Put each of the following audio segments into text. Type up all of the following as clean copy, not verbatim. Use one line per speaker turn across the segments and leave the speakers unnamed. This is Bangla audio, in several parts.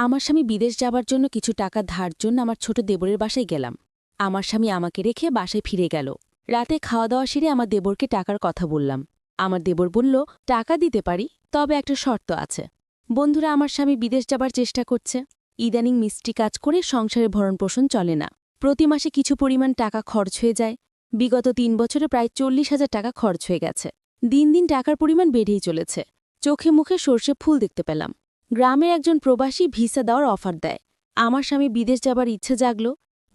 আমার স্বামী বিদেশ যাবার জন্য কিছু টাকা ধার জন্য আমার ছোট দেবরের বাসায় গেলাম। আমার স্বামী আমাকে রেখে বাসায় ফিরে গেল। রাতে খাওয়া দাওয়া সেরে আমার দেবরকে টাকার কথা বললাম। আমার দেবর বলল, টাকা দিতে পারি, তবে একটা শর্ত আছে। বন্ধুরা, আমার স্বামী বিদেশ যাবার চেষ্টা করছে। ইদানিং মিষ্টি কাজ করে সংসারের ভরণপোষণ চলে না। প্রতি মাসে কিছু পরিমাণ টাকা খরচ হয়ে যায়। বিগত ৩ বছরে প্রায় ৪০,০০০ টাকা খরচ হয়ে গেছে। দিন দিন টাকার পরিমাণ বেড়েই চলেছে। চোখে মুখে সর্ষে ফুল দেখতে পেলাম। গ্রামের একজন প্রবাসী ভিসা দেওয়ার অফার দেয়। আমার স্বামী বিদেশ যাবার ইচ্ছে জাগল।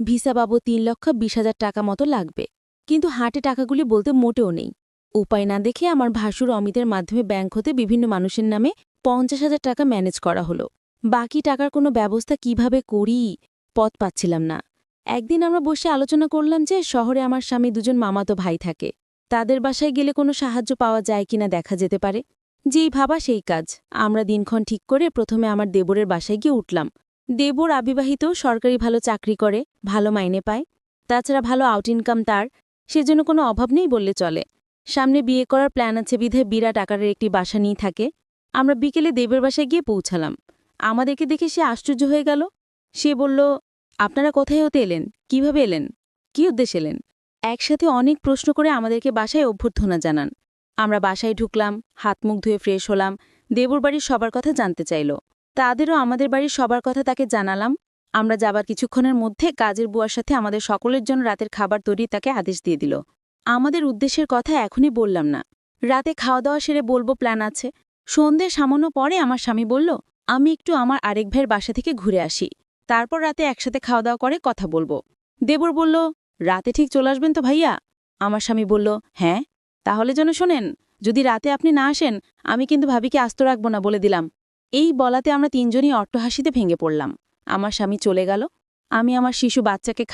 ভিসা বাবদ ৩,২০,০০০ টাকা মতো লাগবে, কিন্তু হাটে টাকাগুলি বলতে মোটেও নেই। উপায় না দেখে আমার ভাসুর অমিতের মাধ্যমে ব্যাংক হতে বিভিন্ন মানুষের নামে ৫০,০০০ টাকা ম্যানেজ করা হলো। বাকি টাকার কোনো ব্যবস্থা কিভাবে করি, পথ পাচ্ছিলাম না। একদিন আমরা বসে আলোচনা করলাম যে শহরে আমার স্বামী দুজন মামাতো ভাই থাকে। তাদের বাসায় গেলে কোনো সাহায্য পাওয়া যায় কিনা দেখা যেতে পারে। যেই ভাবা সেই কাজ। আমরা দিনক্ষণ ঠিক করে প্রথমে আমার দেবরের বাসায় গিয়ে উঠলাম। দেবর আবিবাহিত, সরকারি ভালো চাকরি করে, ভালো মাইনে পায়। তাছাড়া ভালো আউট ইনকাম তার, সেজন্য কোনো অভাব নেই বললে চলে। সামনে বিয়ে করার প্ল্যান আছে বিধায় বিরাট আকারের একটি বাসা নিয়ে থাকে। আমরা বিকেলে দেবের বাসায় গিয়ে পৌঁছালাম। আমাদেরকে দেখে সে আশ্চর্য হয়ে গেল। সে বলল, আপনারা কোথায় হতে এলেন, কিভাবে এলেন, কি উদ্দেশ্যে এলেন? একসাথে অনেক প্রশ্ন করে আমাদেরকে বাসায় অভ্যর্থনা জানান। আমরা বাসায় ঢুকলাম, হাত মুখ ধুয়ে ফ্রেশ হলাম। দেবর বাড়ির সবার কথা জানতে চাইল। তাদেরও আমাদের বাড়ির সবার কথা তাকে জানালাম। আমরা যাবার কিছুক্ষণের মধ্যে কাজের বুয়ার সাথে আমাদের সকলের জন্য রাতের খাবার তৈরি তাকে আদেশ দিয়ে দিল। আমাদের উদ্দেশ্যের কথা এখনই বললাম না, রাতে খাওয়া দাওয়া সেরে বলবো প্ল্যান আছে। সন্ধ্যে সামান্য পরে আমার স্বামী বলল, আমি একটু আমার আরেক ভাইয়ের বাসা থেকে ঘুরে আসি, তারপর রাতে একসাথে খাওয়া দাওয়া করে কথা বলবো। দেবর বলল, রাতে ঠিক চলে আসবেন তো ভাইয়া? আমার স্বামী বলল, হ্যাঁ। তাহলে যেন শোনেন, যদি রাতে আপনি না আসেন, আমি কিন্তু ভাবিকে আস্ত রাখব না বলে দিলাম। এই বলাতে আমরা তিনজনই অট্টহাসিতে ভেঙে পড়লাম। আমার স্বামী চলে গেল। আমি আমার শিশু বাচ্চাকে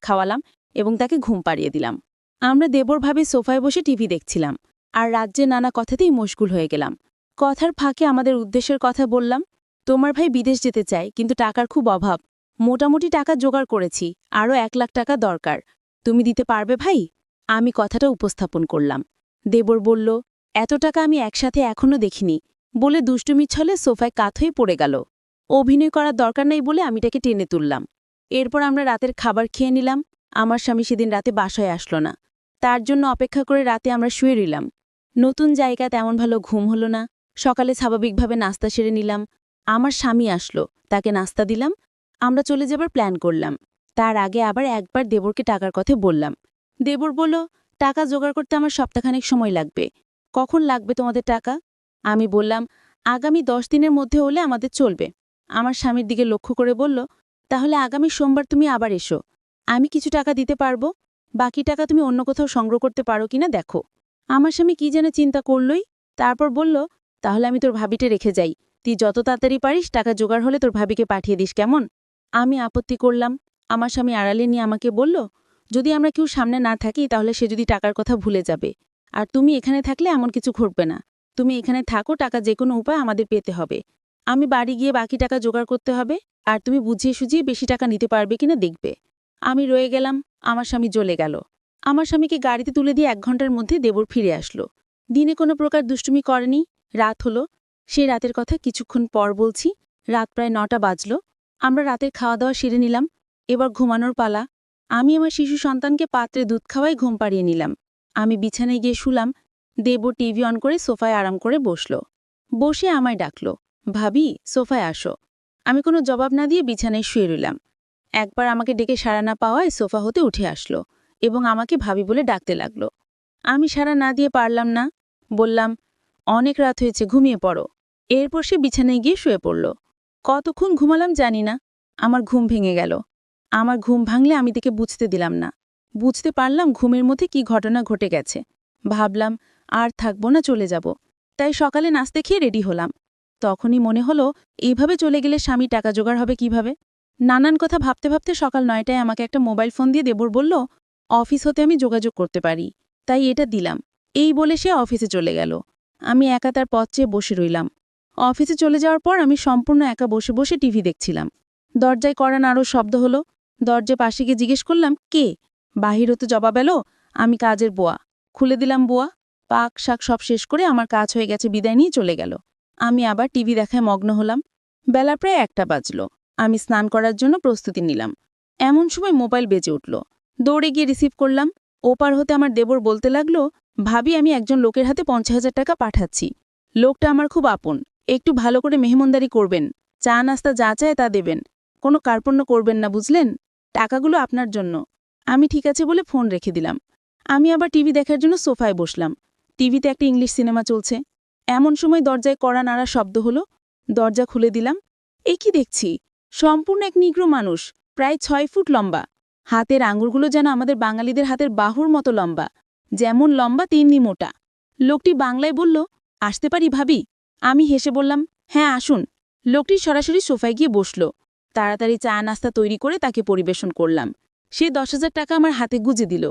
খাওয়ালাম এবং তাকে ঘুম পাড়িয়ে দিলাম। আমরা দেবরভাবে সোফায় বসে টিভি দেখছিলাম, আর রাজ্যে নানা কথাতেই মশগুল হয়ে গেলাম। কথার ফাঁকে আমাদের উদ্দেশ্যের কথা বললাম। তোমার ভাই বিদেশ যেতে চায়, কিন্তু টাকার খুব অভাব। মোটামুটি টাকা জোগাড় করেছি, আরও ১,০০,০০০ টাকা দরকার। তুমি দিতে পারবে ভাই? আমি কথাটা উপস্থাপন করলাম। দেবর বলল, এত টাকা আমি একসাথে এখনও দেখিনি, বলে দুষ্টুমির ছলে সোফায় কাত হয়ে পড়ে গেল। অভিনয় করার দরকার নেই বলে আমি তাকে টেনে তুললাম। এরপর আমরা রাতের খাবার খেয়ে নিলাম। আমার স্বামী সেদিন রাতে বাসায় আসলো না। তার জন্য অপেক্ষা করে রাতে আমরা শুয়ে রইলাম। নতুন জায়গা, তেমন ভালো ঘুম হলো না। সকালে স্বাভাবিকভাবে নাস্তা সেরে নিলাম। আমার স্বামী আসলো, তাকে নাস্তা দিলাম। আমরা চলে যাবার প্ল্যান করলাম। তার আগে আবার একবার দেবরকে টাকার কথা বললাম। দেবর বলল, টাকা জোগাড় করতে আমার সপ্তাহখানেক সময় লাগবে। কখন লাগবে তোমাদের টাকা? আমি বললাম, আগামী ১০ দিনের মধ্যে হলে আমাদের চলবে। আমার স্বামীর দিকে লক্ষ্য করে বলল, তাহলে আগামী সোমবার তুমি আবার এসো। আমি কিছু টাকা দিতে পারবো। বাকি টাকা তুমি অন্য কোথাও সংগ্রহ করতে পারো কিনা দেখো। আমার স্বামী কি যেন চিন্তা করলই, তারপর বলল, তাহলে আমি তোর ভাবিটে রেখে যাই। তুই যত তাড়াতাড়ি পারিস টাকা জোগাড় হলে তোর ভাবিকে পাঠিয়ে দিস, কেমন? আমি আপত্তি করলাম। আমার স্বামী আড়ালে নিয়ে আমাকে বলল, যদি আমরা কেউ সামনে না থাকি তাহলে সে যদি টাকার কথা ভুলে যাবে। আর তুমি এখানে থাকলে এমন কিছু ঘটবে না। তুমি এখানে থাকো, টাকা যে কোনো উপায় আমাদের পেতে হবে। আমি বাড়ি গিয়ে বাকি টাকা জোগাড় করতে হবে, আর তুমি বুঝিয়ে সুঝিয়ে বেশি টাকা নিতে পারবে কিনা দেখবে। আমি রয়ে গেলাম। আমার স্বামী জ্বলে গেল। আমার স্বামীকে গাড়িতে তুলে দিয়ে ১ ঘন্টার মধ্যে দেবর ফিরে আসলো। দিনে কোনো প্রকার দুষ্টুমি করেনি। রাত হলো। সেই রাতের কথা কিছুক্ষণ পর বলছি। রাত প্রায় ৯টা বাজল। আমরা রাতের খাওয়া দাওয়া সেরে নিলাম। এবার ঘুমানোর পালা। আমি আমার শিশু সন্তানকে পাত্রে দুধ খাওয়াই ঘুম পাড়িয়ে নিলাম। আমি বিছানায় গিয়ে শুলাম। দেবর টিভি অন করে সোফায় আরাম করে বসল। বসে আমায় ডাকল, ভাবি সোফায় আসো। আমি কোনো জবাব না দিয়ে বিছানায় শুয়ে রইলাম। একবার আমাকে ডেকে সাড়া না পাওয়ায় সোফা হতে উঠে আসলো এবং আমাকে ভাবি বলে ডাকতে লাগল। আমি সাড়া না দিয়ে পারলাম না। বললাম, অনেক রাত হয়েছে, ঘুমিয়ে পড়ো। এরপর সে বিছানায় গিয়ে শুয়ে পড়ল। কতক্ষণ ঘুমালাম জানি না। আমার ঘুম ভেঙে গেল। আমার ঘুম ভাঙলে আমি তাকে বুঝতে দিলাম না। বুঝতে পারলাম ঘুমের মধ্যে কি ঘটনা ঘটে গেছে। ভাবলাম, আর থাকবো না, চলে যাব। তাই সকালে নাস্তা খেয়ে রেডি হলাম। তখনই মনে হলো, এইভাবে চলে গেলে স্বামী টাকা জোগাড় হবে কিভাবে। নানান কথা ভাবতে ভাবতে সকাল ৯টায় আমাকে একটা মোবাইল ফোন দিয়ে দেবর বলল, অফিস হতে আমি যোগাযোগ করতে পারি। তাই এটা দিলাম। এই বলে সে অফিসে চলে গেল। আমি একা তার পথ চেয়ে বসে রইলাম। অফিসে চলে যাওয়ার পর আমি সম্পূর্ণ একা বসে বসে টিভি দেখছিলাম। দরজায় কড়া নাড়ার শব্দ হলো। দরজায় পাশে গিয়ে জিজ্ঞেস করলাম, কে? বাহির হতে জবাব এলো, আমি কাজের বুয়া। খুলে দিলাম বুয়া। পাক শাক সব শেষ করে আমার কাজ হয়ে গেছে বিদায় নিয়ে চলে গেল। আমি আবার টিভি দেখায় মগ্ন হলাম।
বেলা প্রায় 1টা বাজল। আমি স্নান করার জন্য প্রস্তুতি নিলাম। এমন সময় মোবাইল বেজে উঠল। দৌড়ে গিয়ে রিসিভ করলাম। ওপার হতে আমার দেবর বলতে লাগলো, ভাবি আমি একজন লোকের হাতে 50,000 টাকা পাঠাচ্ছি। লোকটা আমার খুব আপন। একটু ভালো করে মেহমানদারি করবেন, চা নাস্তা যা চায় তা দেবেন, কোনো কার্পণ্য করবেন না, বুঝলেন? টাকাগুলো আপনার জন্য। আমি ঠিক আছে বলে ফোন রেখে দিলাম। আমি আবার টিভি দেখার জন্য সোফায় বসলাম। টিভিতে একটা ইংলিশ সিনেমা চলছে। এমন সময় দরজায় কড়া নাড়া শব্দ হলো। দরজা খুলে দিলাম। এ কি দেখছি? সম্পূর্ণ এক নিগ্রো মানুষ, প্রায় 6 ফুট লম্বা। হাতের আঙুলগুলো যেন আমাদের বাঙালিদের হাতের বাহুর মতো লম্বা, যেমন লম্বা তেমনি মোটা। লোকটি বাংলায় বলল, আসতে পারি ভাবি? আমি হেসে বললাম, হ্যাঁ আসুন। লোকটি সরাসরি সোফায় গিয়ে বসল। তাড়াতাড়ি চা নাস্তা তৈরি করে তাকে পরিবেশন করলাম। সে 10,000 টাকা আমার হাতে গুজে দিল।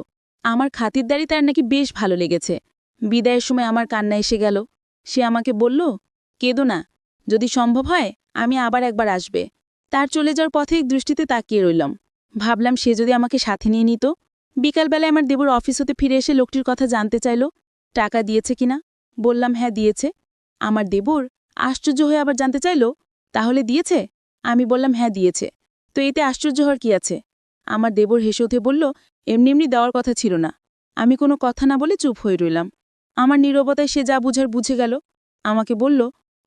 আমার খাতিরদারি তার নাকি বেশ ভালো লেগেছে। বিদায়ের সময় আমার কান্না এসে গেল। সে আমাকে বলল, কেঁদো না, যদি সম্ভব হয় আমি আবার একবার আসবে। তার চলে যাওয়ার পথে এক দৃষ্টিতে তাকিয়ে রইলাম। ভাবলাম সে যদি আমাকে সাথে নিয়ে নিত। বিকালবেলায় আমার দেবর অফিস হতে ফিরে এসে লোকটির কথা জানতে চাইল, টাকা দিয়েছে কিনা। বললাম হ্যাঁ দিয়েছে। আমার দেবর আশ্চর্য হয়ে আবার জানতে চাইল, তাহলে দিয়েছে? আমি বললাম হ্যাঁ দিয়েছে। তো এতে আশ্চর্য হওয়ার কি আছে? আমার দেবর হেসে উঠে বলল, এমনি এমনি দেওয়ার কথা ছিল না। আমি কোনো কথা না বলে চুপ হয়ে রইলাম। আমার নীরবতায় সে যা বুঝার বুঝে গেল। আমাকে বলল,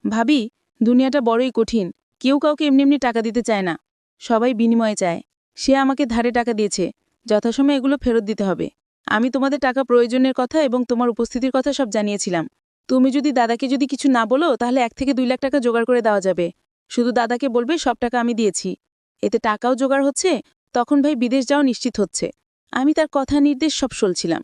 ভাবি, দুনিয়াটা বড়ই কঠিন। কেউ কাউকে এমনি এমনি টাকা দিতে চায় না, সবাই বিনিময়ে চায়। সে আমাকে ধারে টাকা দিয়েছে, যথাসময়ে এগুলো ফেরত দিতে হবে। আমি তোমাদের টাকা প্রয়োজনের কথা এবং তোমার উপস্থিতির কথা সব জানিয়েছিলাম। তুমি যদি দাদাকে যদি কিছু না বলো তাহলে 1 থেকে 2 লাখ টাকা জোগাড় করে দেওয়া যাবে। শুধু দাদাকে বলবে সব টাকা আমি দিয়েছি। এতে টাকাও জোগাড় হচ্ছে, তখন ভাই বিদেশ যাওয়া নিশ্চিত হচ্ছে। আমি তার কথা নির্দেশ সব শুনছিলাম।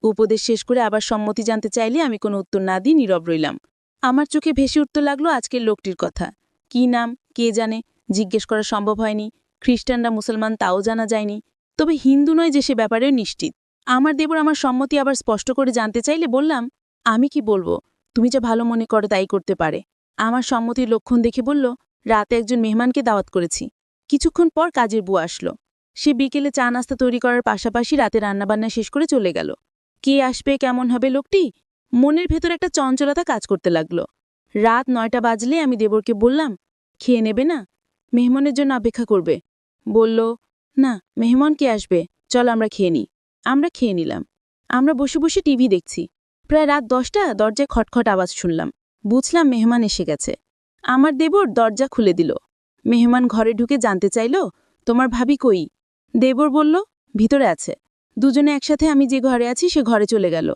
উপদেশ শেষ করে আবার সম্মতি জানতে চাইলে আমি কোনো উত্তর না দিয়ে নীরব রইলাম। আমার চোখে ভেসে উঠতে লাগলো আজকের লোকটির কথা। কি নাম কে জানে, জিজ্ঞেস করা সম্ভব হয়নি। খ্রিস্টানরা মুসলমান তাও জানা যায়নি। তবে হিন্দু নয় যে সে ব্যাপারেও নিশ্চিত। আমার দেবর আমার সম্মতি আবার স্পষ্ট করে জানতে চাইলে বললাম, আমি কি বলবো, তুমি যা ভালো মনে করো তাই করতে পারে। আমার সম্মতির লক্ষণ দেখে বলল, রাতে একজন মেহমানকে দাওয়াত করেছি। কিছুক্ষণ পর কাজের বুয়া আসলো। সে বিকেলে চা নাস্তা তৈরি করার পাশাপাশি রাতে রান্নাবান্না শেষ করে চলে গেল। কে আসবে, কেমন হবে লোকটি, মনের ভেতর একটা চঞ্চলতা কাজ করতে লাগলো। রাত 9টা বাজলে আমি দেবরকে বললাম, খেয়ে নেবে না? মেহমানের জন্য অপেক্ষা করবে। বলল, না, মেহমান কে আসবে, চল আমরা খেয়ে নিই। আমরা খেয়ে নিলাম। আমরা বসে বসে টিভি দেখছি। প্রায় রাত 10টা দরজায় খটখট আওয়াজ শুনলাম। বুঝলাম মেহমান এসে গেছে। আমার দেবর দরজা খুলে দিল। মেহমান ঘরে ঢুকে জানতে চাইল, তোমার ভাবি কই? দেবর বলল, ভিতরে আছে। দুজনে একসাথে আমি যে ঘরে আছি সে ঘরে চলে গেল।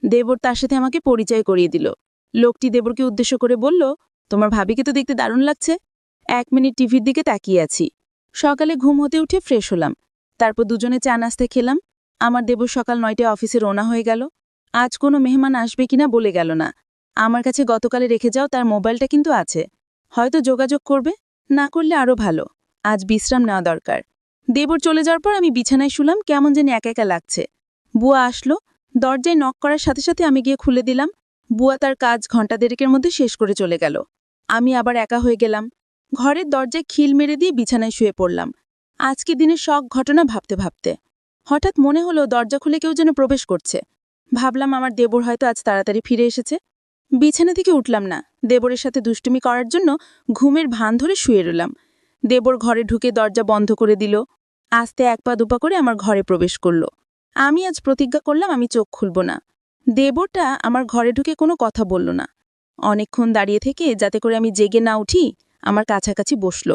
দেবর তার সাথে আমাকে পরিচয় করিয়ে দিল। লোকটি দেবরকে উদ্দেশ্য করে বলল, তোমার ভাবিকে তো দেখতে দারুণ লাগছে। 1 মিনিট টিভির দিকে তাকিয়ে আছি। সকালে ঘুম হতে উঠে ফ্রেশ হলাম। তারপর দুজনে চা নাস্তা খেলাম। আমার দেবর সকাল 9টায় অফিসে রওনা হয়ে গেল। আজ কোনো মেহমান আসবে কিনা বলে গেল না। আমার কাছে গতকালে রেখে যাও তার মোবাইলটা কিন্তু আছে। হয়তো যোগাযোগ করবে, না করলে আরও ভালো। আজ বিশ্রাম নেওয়া দরকার। দেবর চলে যাওয়ার পর আমি বিছানায় শুলাম, কেমন যেন একা একা লাগছে। বুয়া আসলো। দরজায় নক করার সাথে সাথে আমি গিয়ে খুলে দিলাম। বুয়া তার কাজ ঘণ্টা দেড়েকের মধ্যে শেষ করে চলে গেল। আমি আবার একা হয়ে গেলাম। ঘরের দরজায় খিল মেরে দিয়ে বিছানায় শুয়ে পড়লাম। আজকে দিনের শখ ঘটনা ভাবতে ভাবতে হঠাৎ মনে হলো দরজা খুলে কেউ যেন প্রবেশ করছে। ভাবলাম আমার দেবর হয়তো আজ তাড়াতাড়ি ফিরে এসেছে। বিছানা থেকে উঠলাম না। দেবরের সাথে দুষ্টুমি করার জন্য ঘুমের ভান ধরে শুয়ে রইলাম। দেবর ঘরে ঢুকে দরজা বন্ধ করে দিল। আস্তে 1 পা 2 পা করে আমার ঘরে প্রবেশ করল। আমি আজ প্রতিজ্ঞা করলাম আমি চোখ খুলব না। দেবরটা আমার ঘরে ঢুকে কোনো কথা বলল না। অনেকক্ষণ দাঁড়িয়ে থেকে যাতে করে আমি জেগে না উঠি আমার কাছাকাছি বসল।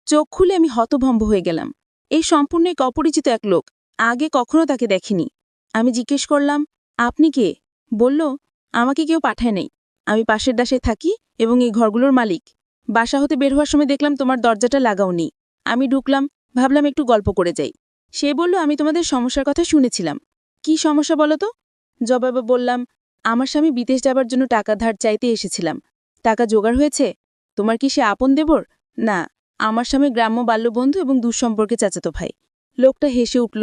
চোখ খুলে আমি হতভম্ব হয়ে গেলাম। এই সম্পূর্ণ এক অপরিচিত এক লোক। আগে কখনো তাকে দেখিনি। আমি জিজ্ঞেস করলাম, আপনি কে? বলল, আমাকে কেউ পাঠায় নেই। আমি পাশের দাসে থাকি এবং এই ঘরগুলোর মালিক। বাসা হতে বের হওয়ার সময় দেখলাম তোমার দরজাটা লাগাওনি। আমি ঢুকলাম, ভাবলাম একটু গল্প করে যাই। সে বলল, আমি তোমাদের সমস্যার কথা শুনেছিলাম। কি সমস্যা বলো তো? জবাবে বললাম, আমার স্বামী বিদেশ যাবার জন্য টাকা ধার চাইতে এসেছিলাম। টাকা জোগাড় হয়েছে? তোমার কি সে আপন দেবর? না, আমার স্বামী গ্রাম্য বাল্যবন্ধু এবং দুঃসম্পর্কে চাচাতো ভাই। লোকটা হেসে উঠল,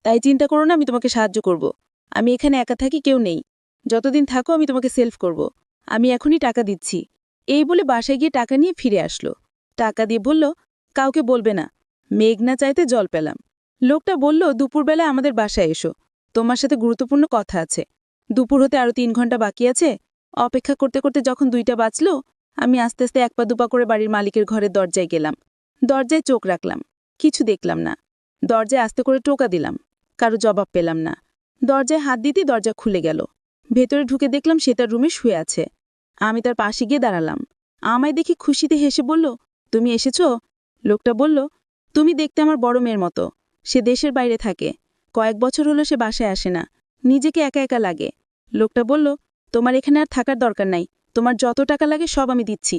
তাই চিন্তা করো না, আমি তোমাকে সাহায্য করব। আমি এখানে একা থাকি, কেউ নেই। যতদিন থাকো আমি তোমাকে সেলফ করব। আমি এখনই টাকা দিচ্ছি। এই বলে বাসায় গিয়ে টাকা নিয়ে ফিরে আসলো। টাকা দিয়ে বলল, কাউকে বলবে না। মেঘ না চাইতে জল পেলাম। লোকটা বলল, দুপুরবেলা আমাদের বাসায় এসো, তোমার সাথে গুরুত্বপূর্ণ কথা আছে। দুপুর হতে আরও 3 ঘন্টা বাকি আছে। অপেক্ষা করতে করতে যখন 2টা বাজল, আমি আস্তে আস্তে এক পা দুপা করে বাড়ির মালিকের ঘরের দরজায় গেলাম। দরজায় চোখ রাখলাম, কিছু দেখলাম না। দরজায় আস্তে করে টোকা দিলাম, কারো জবাব পেলাম না। দরজায় হাত দিতেই দরজা খুলে গেল। ভেতরে ঢুকে দেখলাম সে তার রুমে শুয়ে আছে। আমি তার পাশে গিয়ে দাঁড়ালাম। আমায় দেখি খুশিতে হেসে বলল, তুমি এসেছো? লোকটা বলল, তুমি দেখতে আমার বড় মেয়ের মতো। সে দেশের বাইরে থাকে, কয়েক বছর হলো সে বাসায় আসে না, নিজেকে একা একা লাগে। লোকটা বলল, তোমার এখানে আর থাকার দরকার নাই, তোমার যত টাকা লাগে সব আমি দিচ্ছি,